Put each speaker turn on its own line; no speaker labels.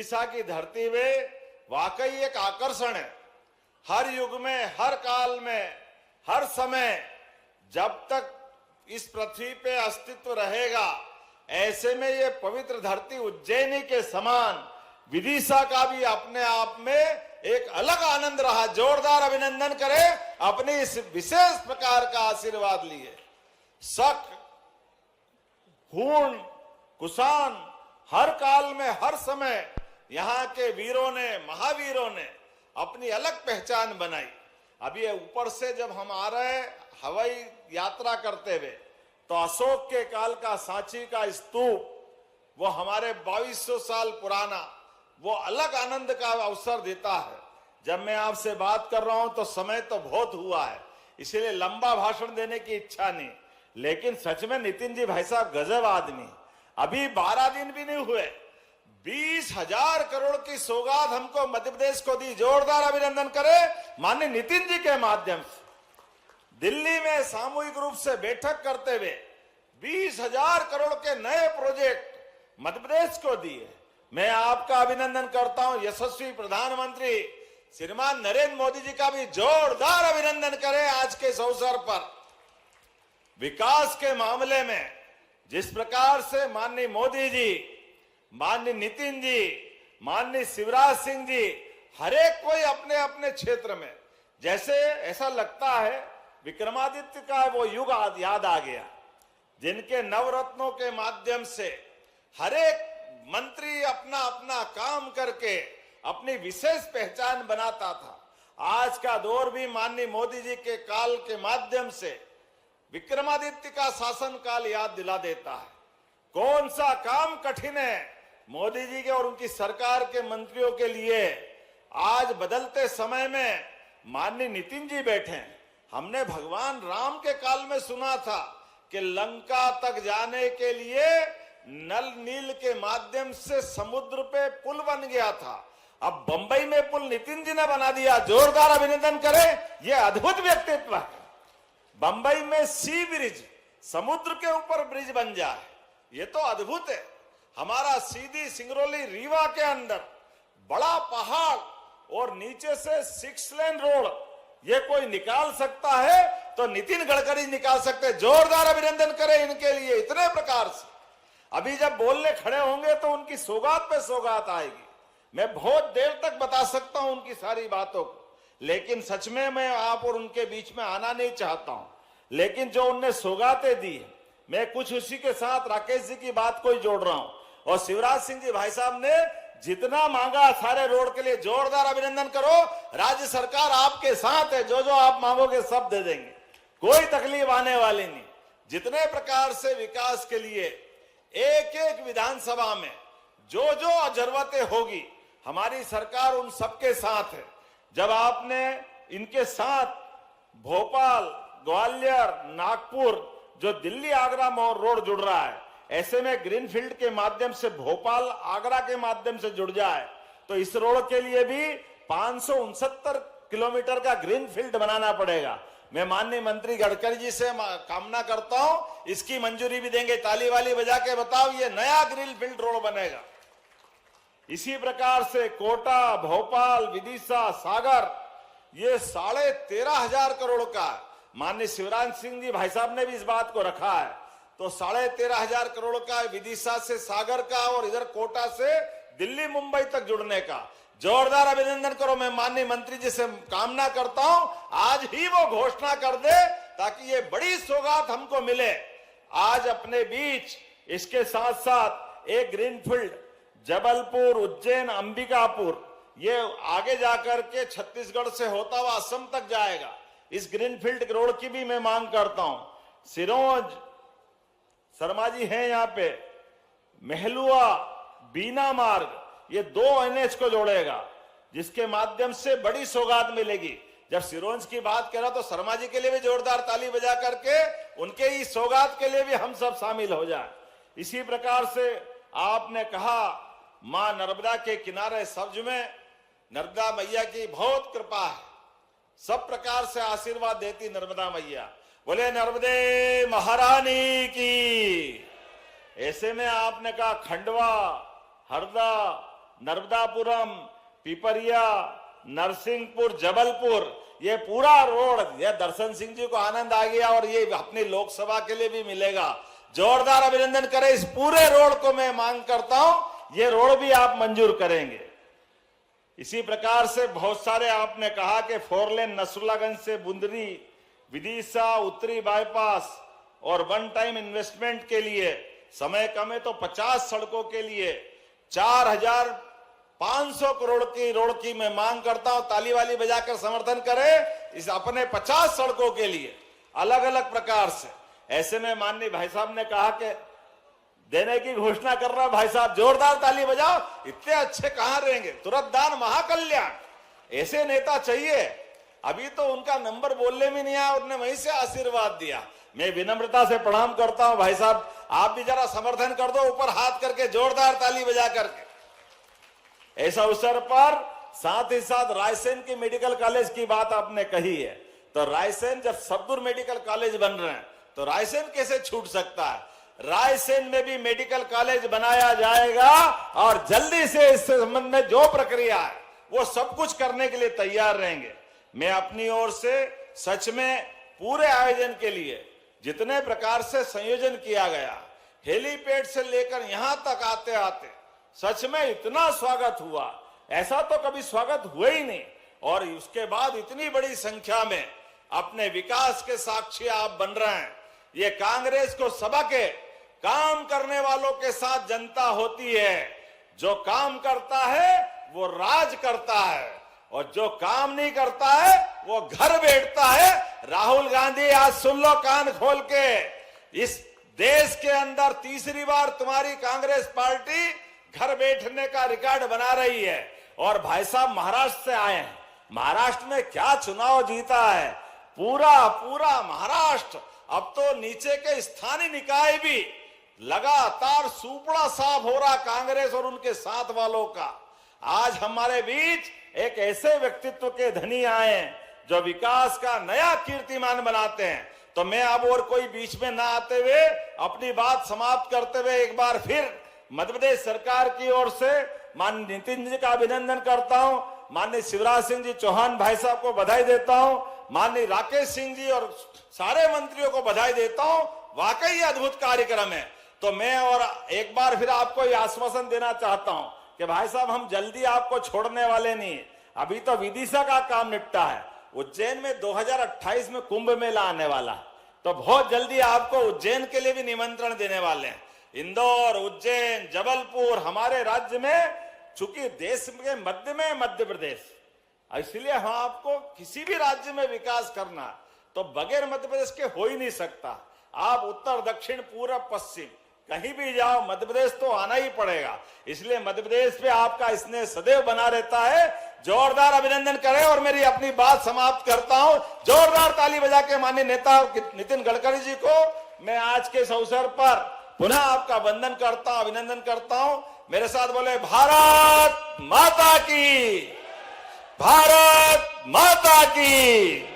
विदिशा की धरती में वाकई एक आकर्षण है। हर युग में, हर काल में, हर समय, जब तक इस पृथ्वी पे अस्तित्व रहेगा, ऐसे में ये पवित्र धरती उज्जैनी के समान विदिशा का भी अपने आप में एक अलग आनंद रहा। जोरदार अभिनंदन करें अपनी इस विशेष प्रकार का आशीर्वाद लिए। शक, हूण, कुशान, हर काल में, हर समय यहाँ के वीरों ने, महावीरों ने अपनी अलग पहचान बनाई। अभी ऊपर से जब हम आ रहे हवाई यात्रा करते हुए, तो अशोक के काल का सांची का स्तूप, वो हमारे 2200 साल पुराना, वो अलग आनंद का अवसर देता है। जब मैं आपसे बात कर रहा हूं तो समय तो बहुत हुआ है, इसीलिए लंबा भाषण देने की इच्छा नहीं, लेकिन सच में नितिन जी भाई साहब गजब आदमी। अभी 12 दिन भी नहीं हुए, 20,000 करोड़ की सौगात हमको मध्य प्रदेश को दी। जोरदार अभिनंदन करें माननीय नितिन जी के माध्यम से। दिल्ली में सामूहिक रूप से बैठक करते हुए 20,000 करोड़ के नए प्रोजेक्ट मध्य प्रदेश को दिए। मैं आपका अभिनंदन करता हूं। यशस्वी प्रधानमंत्री श्रीमान नरेंद्र मोदी जी का भी जोरदार अभिनंदन करें आज के इस अवसर पर। विकास के मामले में जिस प्रकार से माननीय मोदी जी, माननीय नितिन जी, माननीय शिवराज सिंह जी, हर एक कोई अपने अपने क्षेत्र में, जैसे ऐसा लगता है विक्रमादित्य का वो युग याद आ गया, जिनके नवरत्नों के माध्यम से हर एक मंत्री अपना अपना काम करके अपनी विशेष पहचान बनाता था। आज का दौर भी माननीय मोदी जी के काल के माध्यम से विक्रमादित्य का शासन काल याद दिला देता है। कौन सा काम कठिन है मोदी जी के और उनकी सरकार के मंत्रियों के लिए। आज बदलते समय में माननीय नितिन जी बैठे हैं। हमने भगवान राम के काल में सुना था कि लंका तक जाने के लिए नल नील के माध्यम से समुद्र पे पुल बन गया था। अब बंबई में पुल नितिन जी ने बना दिया। जोरदार अभिनंदन करें, यह अद्भुत व्यक्तित्व है। बंबई में सी ब्रिज, समुद्र के ऊपर ब्रिज बन जाए, ये तो अद्भुत है। हमारा सीधी सिंगरौली रीवा के अंदर बड़ा पहाड़ और नीचे से 6 लेन रोड, ये कोई निकाल सकता है तो नितिन गडकरी निकाल सकते। जोरदार अभिनंदन करें इनके लिए। इतने प्रकार से अभी जब बोलने खड़े होंगे तो उनकी सौगात पे सौगात आएगी। मैं बहुत देर तक बता सकता हूं उनकी सारी बातों को, लेकिन सच में मैं आप और उनके बीच में आना नहीं चाहता हूं। लेकिन जो उनने सौगातें दी, मैं कुछ उसी के साथ राकेश जी की बात को ही जोड़ रहा हूं। और शिवराज सिंह जी भाई साहब ने जितना मांगा सारे रोड के लिए, जोरदार अभिनंदन करो। राज्य सरकार आपके साथ है, जो जो आप मांगोगे सब दे देंगे, कोई तकलीफ आने वाली नहीं। जितने प्रकार से विकास के लिए एक एक विधानसभा में जो जो जरूरतें होगी, हमारी सरकार उन सबके साथ है। जब आपने इनके साथ भोपाल, ग्वालियर, नागपुर, जो दिल्ली आगरा रोड जुड़ रहा है, ऐसे में ग्रीनफील्ड के माध्यम से भोपाल आगरा के माध्यम से जुड़ जाए, तो इस रोड के लिए भी 569 किलोमीटर का ग्रीनफील्ड बनाना पड़ेगा। मैं माननीय मंत्री गडकरी जी से कामना करता हूं, इसकी मंजूरी भी देंगे। ताली वाली बजा के बताओ, ये नया ग्रीनफील्ड रोड बनेगा। इसी प्रकार से कोटा, भोपाल, विदिशा, सागर, ये 13,500 करोड़ का, माननीय शिवराज सिंह जी भाई साहब ने भी इस बात को रखा है, तो 13,500 करोड़ का विदिशा से सागर का और इधर कोटा से दिल्ली मुंबई तक जुड़ने का। जोरदार अभिनंदन करो। मैं माननीय मंत्री जी से कामना करता हूं आज ही वो घोषणा कर दे, ताकि ये बड़ी सौगात हमको मिले। आज अपने बीच इसके साथ साथ एक ग्रीनफील्ड जबलपुर, उज्जैन, अंबिकापुर, ये आगे जाकर के छत्तीसगढ़ से होता हुआ असम तक जाएगा। इस ग्रीनफील्ड रोड की भी मैं मांग करता हूं। सिरोंज, शर्मा जी हैं यहाँ पे, महलुआ, बीना मार्ग, ये 2 NH को जोड़ेगा, जिसके माध्यम से बड़ी सौगात मिलेगी। जब सिरोंज की बात कर रहा तो शर्मा जी के लिए भी जोरदार ताली बजा करके उनके इस सौगात के लिए भी हम सब शामिल हो जाए। इसी प्रकार से आपने कहा मां नर्मदा के किनारे सब्ज में नर्मदा मैया की बहुत कृपा है, सब प्रकार से आशीर्वाद देती नर्मदा मैया। बोले नर्मदे महारानी की। ऐसे में आपने कहा खंडवा, हरदा, नर्मदापुरम, पिपरिया, नरसिंहपुर, जबलपुर, ये पूरा रोड, ये दर्शन सिंह जी को आनंद आ गया और ये अपनी लोकसभा के लिए भी मिलेगा। जोरदार अभिनंदन करें इस पूरे रोड को। मैं मांग करता हूं ये रोड भी आप मंजूर करेंगे। इसी प्रकार से बहुत सारे आपने कहा कि 4 लेन नसरुल्लागंज से बुंदरी, विदिशा, उत्तरी बाईपास और वन टाइम इन्वेस्टमेंट के लिए समय कम है तो 50 सड़कों के लिए 4,500 करोड़ की रोड की मैं मांग करता हूं। ताली वाली बजाकर समर्थन करें इस अपने 50 सड़कों के लिए अलग अलग प्रकार से। ऐसे में माननीय भाई साहब ने कहा कि देने की घोषणा कर रहा भाई साहब, जोरदार ताली बजाओ। इतने अच्छे कहां रहेंगे? तुरंत दान महाकल्याण, ऐसे नेता चाहिए। अभी तो उनका नंबर बोलने में नहीं आया, उन्होंने वहीं से आशीर्वाद दिया। मैं विनम्रता से प्रणाम करता हूं भाई साहब, आप भी जरा समर्थन कर दो ऊपर हाथ करके, जोरदार ताली बजा करके। ऐसा अवसर पर साथ ही साथ रायसेन की मेडिकल कॉलेज की बात आपने कही है, तो रायसेन जब सबदुर मेडिकल कॉलेज बन रहे हैं तो रायसेन कैसे छूट सकता है? रायसेन में भी मेडिकल कॉलेज बनाया जाएगा और जल्दी से इस संबंध में जो प्रक्रिया है वो सब कुछ करने के लिए तैयार रहेंगे। मैं अपनी ओर से सच में पूरे आयोजन के लिए जितने प्रकार से संयोजन किया गया, हेलीपैड से लेकर यहां तक आते आते सच में इतना स्वागत हुआ, ऐसा तो कभी स्वागत हुआ ही नहीं। और उसके बाद इतनी बड़ी संख्या में अपने विकास के साक्षी आप बन रहे हैं। ये कांग्रेस को सबक है, काम करने वालों के साथ जनता होती है। जो काम करता है वो राज करता है और जो काम नहीं करता है वो घर बैठता है। राहुल गांधी आज सुन लो कान खोल के, इस देश के अंदर तीसरी बार तुम्हारी कांग्रेस पार्टी घर बैठने का रिकॉर्ड बना रही है। और भाई साहब महाराष्ट्र से आए हैं, महाराष्ट्र में क्या चुनाव जीता है, पूरा पूरा महाराष्ट्र। अब तो नीचे के स्थानीय निकाय भी लगातार सुपड़ा साफ हो रहा कांग्रेस और उनके साथ वालों का। आज हमारे बीच एक ऐसे व्यक्तित्व के धनी आए हैं जो विकास का नया कीर्तिमान बनाते हैं। तो मैं अब और कोई बीच में ना आते हुए अपनी बात समाप्त करते हुए एक बार फिर मध्य प्रदेश सरकार की ओर से माननीय नितिन जी का अभिनंदन करता हूं, माननीय शिवराज सिंह जी चौहान भाई साहब को बधाई देता हूं, माननीय राकेश सिंह जी और सारे मंत्रियों को बधाई देता हूं। वाकई अद्भुत कार्यक्रम है। तो मैं और एक बार फिर आपको यह आश्वासन देना चाहता हूं कि भाई साहब हम जल्दी आपको छोड़ने वाले नहीं। अभी तो विदिशा का काम निपटा है, उज्जैन में 2028 में कुंभ मेला आने वाला, तो बहुत जल्दी आपको उज्जैन के लिए भी निमंत्रण देने वाले हैं। इंदौर, उज्जैन, जबलपुर हमारे राज्य में, चूंकि देश के मध्य में मध्य प्रदेश, इसलिए हम आपको किसी भी राज्य में विकास करना तो बगैर मध्य प्रदेश के हो ही नहीं सकता। आप उत्तर, दक्षिण, पूरब, पश्चिम कहीं भी जाओ मध्य प्रदेश तो आना ही पड़ेगा। इसलिए मध्य प्रदेश पे आपका स्नेह सदैव बना रहता है। जोरदार अभिनंदन करें और मेरी अपनी बात समाप्त करता हूं। जोरदार ताली बजा के माननीय नेता नितिन गडकरी जी को मैं आज के इस अवसर पर पुनः आपका वंदन करता हूं, अभिनंदन करता हूं। मेरे साथ बोले भारत माता की, भारत माता की।